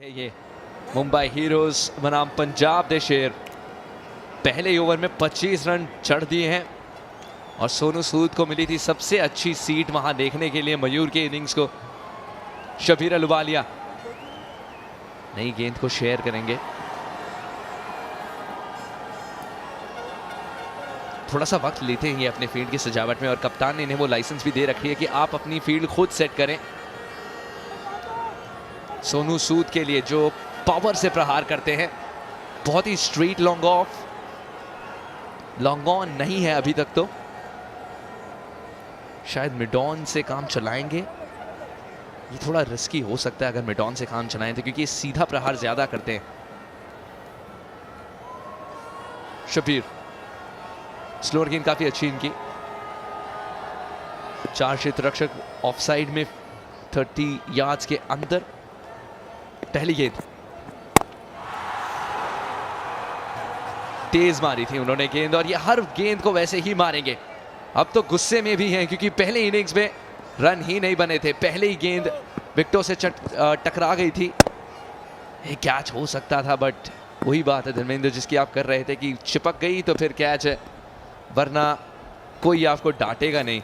ये मुंबई हीरोज बनाम पंजाब दे शेर पहले ओवर में 25 रन चढ़ दिए हैं और सोनू सूद को मिली थी सबसे अच्छी सीट वहां देखने के लिए मयूर के इनिंग्स को। शबीर अहलुवालिया नई गेंद को शेयर करेंगे। थोड़ा सा वक्त लेते हैं ये अपने फील्ड की सजावट में और कप्तान ने इन्हें वो लाइसेंस भी दे रखी है कि आप अपनी फील्ड खुद सेट करें। सोनू सूद के लिए जो पावर से प्रहार करते हैं, बहुत ही straight long off, long on नहीं है अभी तक, तो शायद मिड ऑन से काम चलाएंगे। ये थोड़ा रिस्की हो सकता है अगर मिड ऑन से काम चलाएं तो, क्योंकि सीधा प्रहार ज्यादा करते हैं। शबीर स्लोअर गेंद काफी अच्छी इनकी। 4 क्षेत्र रक्षक ऑफ साइड में 30 यार्ड्स के अंदर। पहली गेंद तेज मारी थी उन्होंने गेंद, और ये हर गेंद को वैसे ही मारेंगे। अब तो गुस्से में भी हैं क्योंकि पहले इनिंग्स में रन ही नहीं बने थे। पहले ही गेंद विकेटों से टकरा गई थी। एक कैच हो सकता था, बट वही बात है धर्मेंद्र जिसकी आप कर रहे थे कि चिपक गई तो फिर कैच है, वरना कोई आपको डांटेगा नहीं।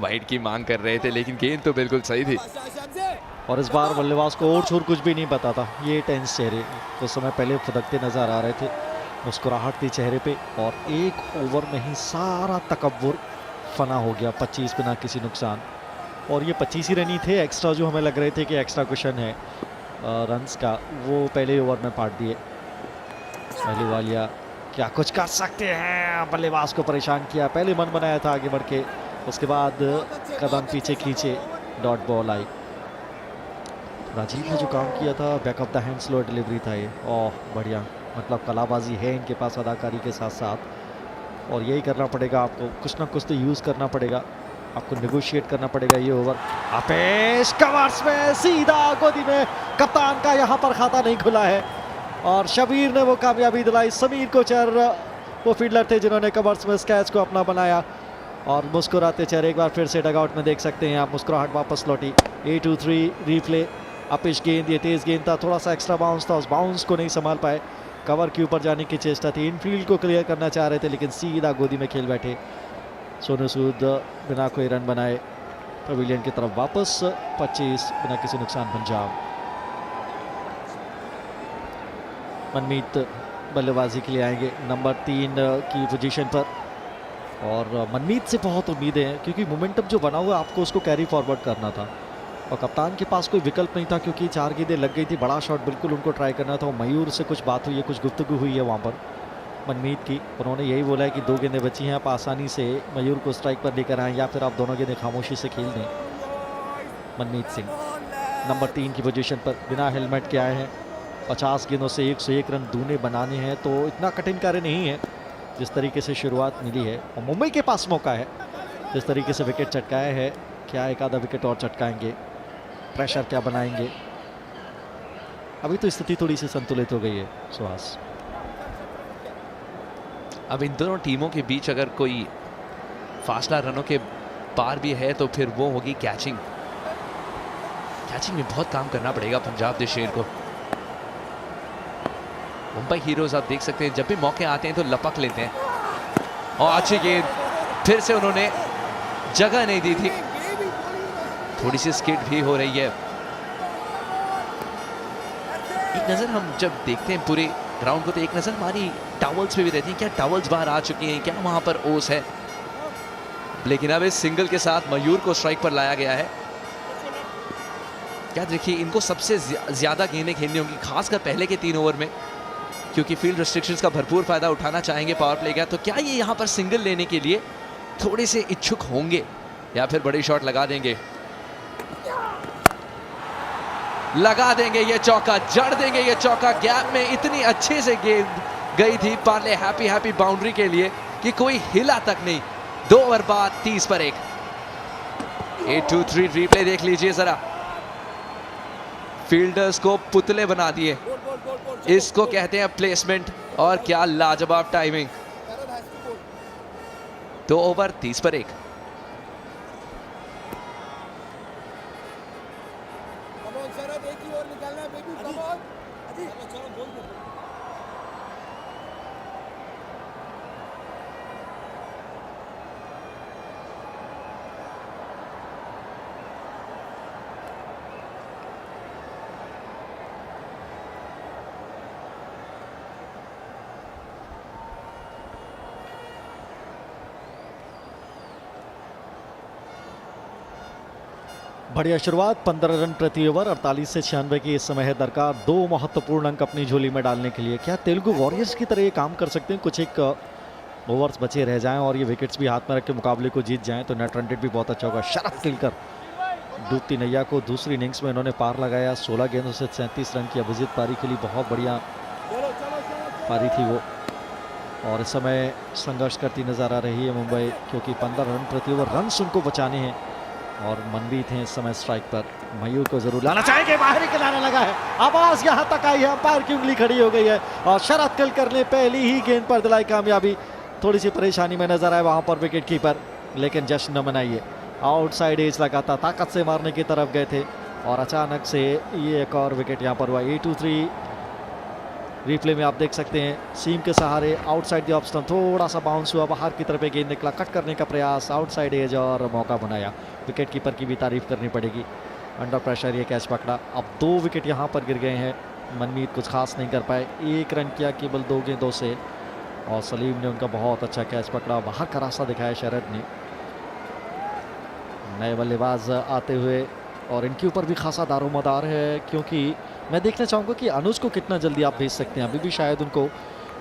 वाइड की मांग कर रहे थे लेकिन गेंद तो बिल्कुल सही थी। और इस बार बल्लेबाज को और छोर कुछ भी नहीं पता था। ये टेंस चेहरे कुछ समय पहले फुदकते नजर आ रहे थे, मुस्कुराहट थी चेहरे पे, और एक ओवर में ही सारा तकब्बुर फना हो गया। 25 बिना किसी नुकसान, और ये 25 ही रन ही थे। एक्स्ट्रा जो हमें लग रहे थे कि एक्स्ट्रा क्वेश्चन है रन्स का, वो पहले ओवर में पाट दिए। अहलुवालिया क्या कुछ कर सकते हैं, बल्लेबाज को परेशान किया। पहले मन बनाया था आगे बढ़ के, उसके बाद कदम पीछे खींचे, डॉट बॉल आई। राजीव ने जो काम किया था, backup the hand slow delivery था ये। ओह बढ़िया, मतलब कलाबाजी है इनके पास अदाकारी के साथ साथ, और यही करना पड़ेगा आपको। कुछ ना कुछ तो यूज़ करना पड़ेगा आपको, नेगोशिएट करना पड़ेगा ये ओवर। आपेश कवर्स में सीधा गोदी में, कप्तान का यहाँ पर खाता नहीं खुला है, और शबीर ने वो कामयाबी दिलाई। समीर कोचर वो फील्डर थे जिन्होंने कवर्स में इस कैच को अपना बनाया, और मुस्कुराते चेहरे एक बार फिर से डगआउट में देख सकते हैं आप। मुस्कुराहट वापस लौटी। 8-2-3 रीप्ले। अपिश गेंद, ये तेज गेंद था, थोड़ा सा एक्स्ट्रा बाउंस था, उस बाउंस को नहीं संभाल पाए। कवर के ऊपर जाने की चेष्टा थी, इनफील्ड को क्लियर करना चाह रहे थे, लेकिन सीधा गोदी में खेल बैठे। सोनू सूद बिना कोई रन बनाए पवेलियन की तरफ वापस। 25 बिना किसी नुकसान पंजाब। मनमीत बल्लेबाजी के लिए आएंगे नंबर 3 की पोजीशन पर, और मनमीत से बहुत उम्मीदें हैं क्योंकि मोमेंटम जो बना हुआ है आपको उसको कैरी फॉरवर्ड करना था, और कप्तान के पास कोई विकल्प नहीं था क्योंकि 4 गेंदें लग गई थी। बड़ा शॉट बिल्कुल उनको ट्राई करना था। मयूर से कुछ बात हुई है, कुछ गुफ्तगू हुई है वहाँ पर मनमीत की। उन्होंने यही बोला है कि 2 गेंदें बची हैं, आप आसानी से मयूर को स्ट्राइक पर लेकर आएँ, या फिर आप दोनों गेंदें खामोशी से खेल दें। मनमीत सिंह नंबर 3 की पोजीशन पर बिना हेलमेट के आए हैं। 50 गेंदों से 101 रन दूने बनाने हैं, तो इतना कठिन कार्य नहीं है जिस तरीके से शुरुआत मिली है। और मुंबई के पास मौका है, जिस तरीके से विकेट चटकाया है, क्या एक आधा विकेट और चटकाएंगे, प्रेशर क्या बनाएंगे। अभी तो स्थिति थोड़ी सी संतुलित हो गई है सुहास। अब इन दोनों टीमों के बीच अगर कोई फासला रनों के पार भी है तो फिर वो होगी कैचिंग। कैचिंग में बहुत काम करना पड़ेगा पंजाब दे शेर को। मुंबई हीरोज आप देख सकते हैं जब भी मौके आते हैं तो लपक लेते हैं, और अच्छी गेंद, फिर से उन्होंने जगह नहीं दी थी। थोड़ी सी स्किड भी हो रही है। एक नजर हम जब देखते हैं पूरे ग्राउंड को तो एक नजर हमारी टॉवल्स पे भी रहती है, क्या टॉवल्स बाहर आ चुकी हैं, क्या वहां पर ओस है। लेकिन अब इस सिंगल के साथ मयूर को स्ट्राइक पर लाया गया है। क्या देखिए, इनको सबसे ज्यादा गेंदें खेलनी होंगी, खासकर पहले के 3 ओवर में, क्योंकि फील्ड रिस्ट्रिक्शंस का भरपूर फायदा उठाना चाहेंगे पावर प्ले का। तो क्या ये यहां पर सिंगल लेने के लिए थोड़े से इच्छुक होंगे या फिर बड़ी शॉट लगा देंगे? लगा देंगे ये चौका, जड़ देंगे ये चौका। गैप में इतनी अच्छे से गेंद गई थी पार्ले हैप्पी बाउंड्री के लिए कि कोई हिला तक नहीं। 2 ओवर बाद 30 पर 1। 8-2-3 रीप्ले देख लीजिए जरा। फील्डर्स को पुतले बना दिए, इसको कहते हैं प्लेसमेंट, और क्या लाजवाब टाइमिंग। 2 ओवर 30 पर 1। बढ़िया शुरुआत, 15 रन प्रति ओवर, 48 से 96 की इस समय है दरकार 2 महत्वपूर्ण अंक अपनी झोली में डालने के लिए। क्या तेलुगु वॉरियर्स की तरह ये काम कर सकते हैं? कुछ एक ओवर्स बचे रह जाएं और ये विकेट्स भी हाथ में रख के मुकाबले को जीत जाएं तो नेट रन रेट भी बहुत अच्छा होगा। शरद तिलकर डूबती नैया को दूसरी इनिंग्स में इन्होंने पार लगाया। 16 गेंदों से 37 रन की अभिजीत पारी के लिए बहुत बढ़िया पारी थी वो, और इस समय संघर्ष करती नजर आ रही है मुंबई, क्योंकि 15 रन प्रति ओवर रन उनको बचाने हैं और मनमीत हैं इस समय स्ट्राइक पर। मयूर को जरूर लाना चाहेंगे, बाहरी किनारा लगा है, आवाज यहां तक आई है, अंपायर की उंगली खड़ी हो गई है और शरद तिलकर ने पहली ही गेंद पर दिलाई कामयाबी। थोड़ी सी परेशानी में नजर आए वहां पर विकेट कीपर, लेकिन जश्न न मनाइए। आउटसाइड एज लगाता, ताकत से मारने की तरफ गए थे और अचानक से ये एक और विकेट यहाँ पर हुआ। 8-3 रिप्ले में आप देख सकते हैं, सीम के सहारे आउटसाइड द ऑफ स्टंप, थोड़ा सा बाउंस हुआ, बाहर की तरफ गेंद निकला, कट करने का प्रयास, आउटसाइड एज और मौका बनाया। विकेट कीपर की भी तारीफ करनी पड़ेगी, अंडर प्रेशर ये कैच पकड़ा। अब 2 विकेट यहाँ पर गिर गए हैं, मनमीत कुछ खास नहीं कर पाए, 1 रन किया केवल 2 गेंदों से और सलीम ने उनका बहुत अच्छा कैच पकड़ा, बाहर का रास्ता दिखाया शरद ने। नए बल्लेबाज आते हुए और इनके ऊपर भी खासा दारोमदार है, क्योंकि मैं देखना चाहूँगा कि अनुज को कितना जल्दी आप भेज सकते हैं। अभी भी शायद उनको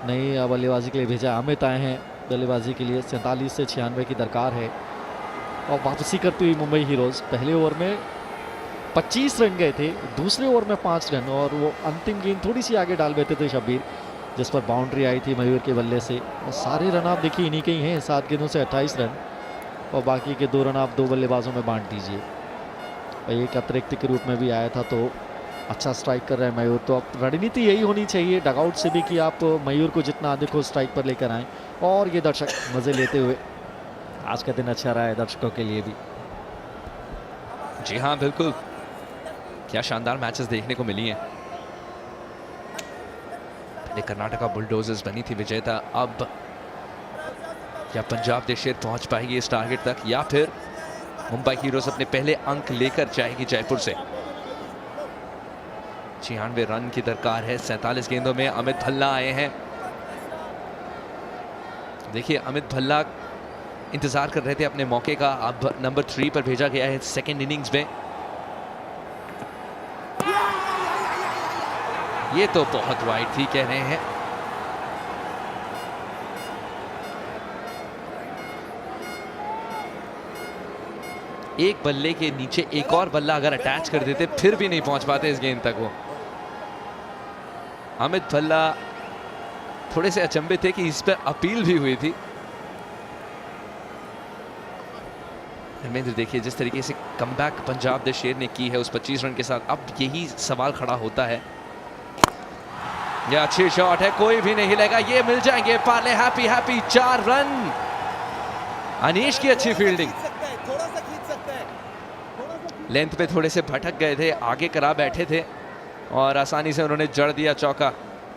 नई बल्लेबाजी के लिए भेजा। अमित आए हैं बल्लेबाजी के लिए, 47 से 96 की दरकार है और वापसी करती हुई मुंबई हीरोज़। पहले ओवर में 25 रन गए थे, दूसरे ओवर में 5 रन और वो अंतिम गेंद थोड़ी सी आगे डाल बैठे थे शब्बीर, जिस पर बाउंड्री आई थी मयूर के बल्ले से। और सारे रन आप देखिए इन्हीं के ही हैं, 7 गेंदों से 28 रन और बाकी के 2 रन आप 2 बल्लेबाजों में बांट दीजिए। और एक अतिरिक्त के रूप में भी आया था, तो अच्छा स्ट्राइक कर रहे हैं मयूर। तो अब रणनीति यही होनी चाहिए डगआउट से भी कि आप मयूर को जितना अधिक हो स्ट्राइक पर लेकर आएँ, और ये दर्शक मज़े लेते हुए आज का दिन अच्छा रहा है दर्शकों के लिए भी। जी हाँ बिल्कुल, क्या शानदार मैचेस देखने को मिली हैं। कर्नाटका बुलडोजर्स बनी थी विजेता, अब क्या पंजाब देशेर पहुंच पाएगी इस टारगेट तक, या फिर मुंबई हीरोज अपने पहले अंक लेकर जाएगी जयपुर से। 96 रन की दरकार है 47 गेंदों में। अमित भल्ला आए हैं, देखिए अमित भल्ला इंतजार कर रहे थे अपने मौके का, अब नंबर 3 पर भेजा गया है सेकेंड इनिंग्स में। ये तो बहुत वाइड थी कह रहे हैं। एक बल्ले के नीचे एक और बल्ला अगर अटैच कर देते फिर भी नहीं पहुंच पाते इस गेंद तक वो। अमित भल्ला थोड़े से अचंभे थे कि इस पर अपील भी हुई थी। धर्मेंद्र देखिए जिस तरीके से कमबैक पंजाब द शेर ने की है उस 25 रन के साथ, अब यही सवाल खड़ा होता है। यह अच्छी शॉट है, कोई भी नहीं हिलेगा, ये मिल जाएंगे Parle. Happy happy 4 run, Anish की अच्छी फील्डिंग। लेंथ पे थोड़े से भटक गए थे, आगे करा बैठे थे और आसानी से उन्होंने जड़ दिया चौका।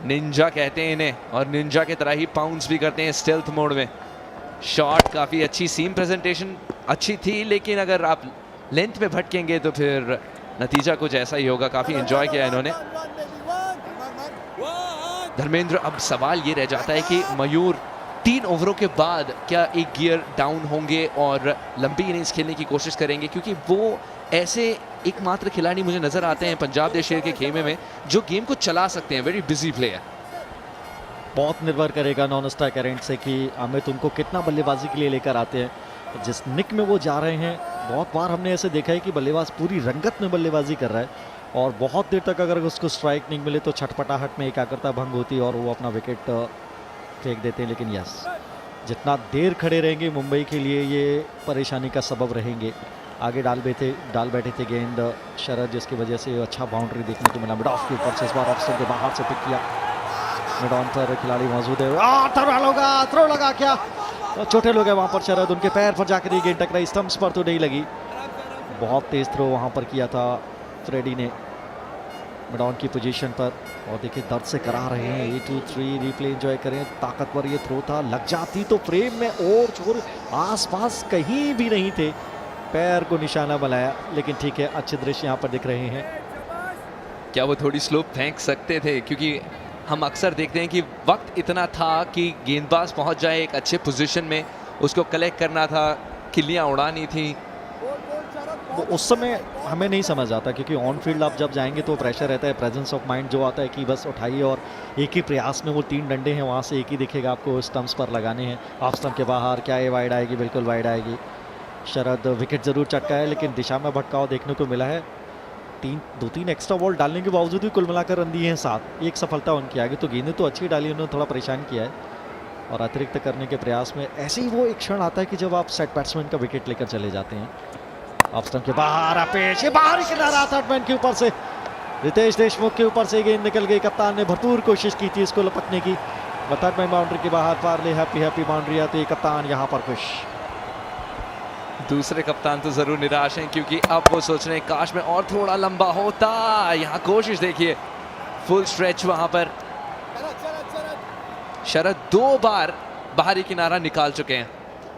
निंजा कहते हैं इन्हें, और निंजा की तरह ही पाउंस भी करते हैं स्टेल्थ मोड में। शॉट काफी अच्छी, सीम प्रेजेंटेशन अच्छी थी, लेकिन अगर आप लेंथ में भटकेंगे तो फिर नतीजा कुछ ऐसा ही होगा। काफी एंजॉय किया इन्होंने। धर्मेंद्र, अब सवाल ये रह जाता है कि मयूर 3 ओवरों के बाद क्या एक गियर डाउन होंगे और लंबी इनिंग्स खेलने की कोशिश करेंगे, क्योंकि वो ऐसे एकमात्र खिलाड़ी मुझे नजर आते हैं पंजाब देश शेर के खेमे में जो गेम को चला सकते हैं। Very busy player. बहुत निर्भर करेगा नॉन स्ट्राइक एरेंट से कि अमित उनको कितना बल्लेबाजी के लिए लेकर आते हैं। जिस निक में वो जा रहे हैं, बहुत बार हमने ऐसे देखा है कि बल्लेबाज पूरी रंगत में बल्लेबाजी कर रहा है और बहुत देर तक अगर उसको स्ट्राइक नहीं मिले तो छटपटाहट में एकाग्रता भंग होती है और वो अपना विकेट फेंक देते हैं। लेकिन यस, जितना देर खड़े रहेंगे मुंबई के लिए ये परेशानी का सबब रहेंगे। आगे डाल बैठे थे गेंद शरद, जिसकी वजह से अच्छा बाउंड्री देखने को मिला। मिड ऑफ के ऊपर से इस बार ऑफ स्टंप के बाहर से पिक किया, मिड ऑन पर खिलाड़ी मौजूद है। थ्रो लगा क्या, छोटे लोग हैं वहाँ पर शरद, उनके पैर पर जाकर ये गेंद टकराई, स्टंप्स पर तो नहीं लगी। बहुत तेज थ्रो वहाँ पर किया था फ्रेडी ने मिड ऑन की पोजीशन पर, और देखिए दर्द से करा रहे हैं। 1 2 3 रिप्ले एंजॉय करें। ताकतवर ये थ्रो था, लग जाती तो फ्रेम में, और छोर आसपास कहीं भी नहीं थे, पैर को निशाना बनाया। लेकिन ठीक है, अच्छे दृश्य यहाँ पर दिख रहे हैं। क्या वो थोड़ी स्लो फेंक सकते थे, क्योंकि हम अक्सर देखते हैं कि वक्त इतना था कि गेंदबाज पहुंच जाए एक अच्छे पोजीशन में, उसको कलेक्ट करना था, किल्लियां उड़ानी थी। वो उस समय हमें नहीं समझ आता, क्योंकि ऑन फील्ड आप जब जाएंगे तो प्रेशर रहता है, प्रेजेंस ऑफ माइंड जो आता है कि बस उठाइए और एक ही प्रयास में वो 3 डंडे हैं वहाँ से एक ही दिखेगा आपको स्टंप्स पर लगाने हैं। ऑफ स्टंप के बाहर क्या ये वाइड आएगी? बिल्कुल वाइड आएगी। शरद विकेट जरूर चटका है, लेकिन दिशा में भटकाव देखने को मिला है। 2-3 एक्स्ट्रा बॉल डालने के बावजूद भी कुल मिलाकर रन दिए हैं 7। एक सफलता उनकी आगे, तो गेंदें तो अच्छी डाली, उन्होंने थोड़ा परेशान किया है। और अतिरिक्त करने के प्रयास में ऐसे ही वो एक क्षण आता है कि जब आप सेट बैट्समैन का विकेट लेकर चले जाते हैं। ऑफ स्टंप के बाहर अपेश, ये बाहर ही किनारा थर्ड मैन के ऊपर से, रितेश देशमुख के ऊपर से गेंद निकल गई। कप्तान ने भरपूर कोशिश की थी इसको लपकने की। थर्ड मैन बाउंड्री के बाहर पारले, हैप्पी बाउंड्री आती है। कप्तान यहाँ पर खुश। दूसरे कप्तान तो जरूर निराश हैं, क्योंकि अब वो सोच रहे हैं काश में और थोड़ा लंबा होता। यहाँ कोशिश देखिए, फुल स्ट्रेच वहां पर। शरद 2 बार बाहरी किनारा निकाल चुके हैं,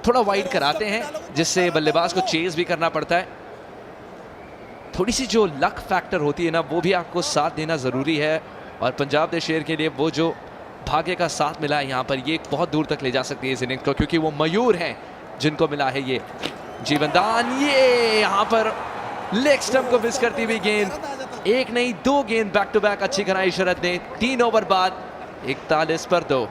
थोड़ा वाइड कराते हैं जिससे बल्लेबाज को चेज भी करना पड़ता है। थोड़ी सी जो लक फैक्टर होती है ना, वो भी आपको साथ देना जरूरी है। और पंजाब दे शेर के लिए वो जो भाग्य का साथ मिला है यहाँ पर, ये बहुत दूर तक ले जा सकती है इस इनिंग्स को, क्योंकि वो मयूर हैं जिनको मिला है ये जीवनदान। ये यहाँ पर लेग स्टंप को मिस करती हुई गेंद। एक नहीं 2 गेंद बैक टू बैक अच्छी कराई शरद ने। 3 ओवर बाद 41 पर 2।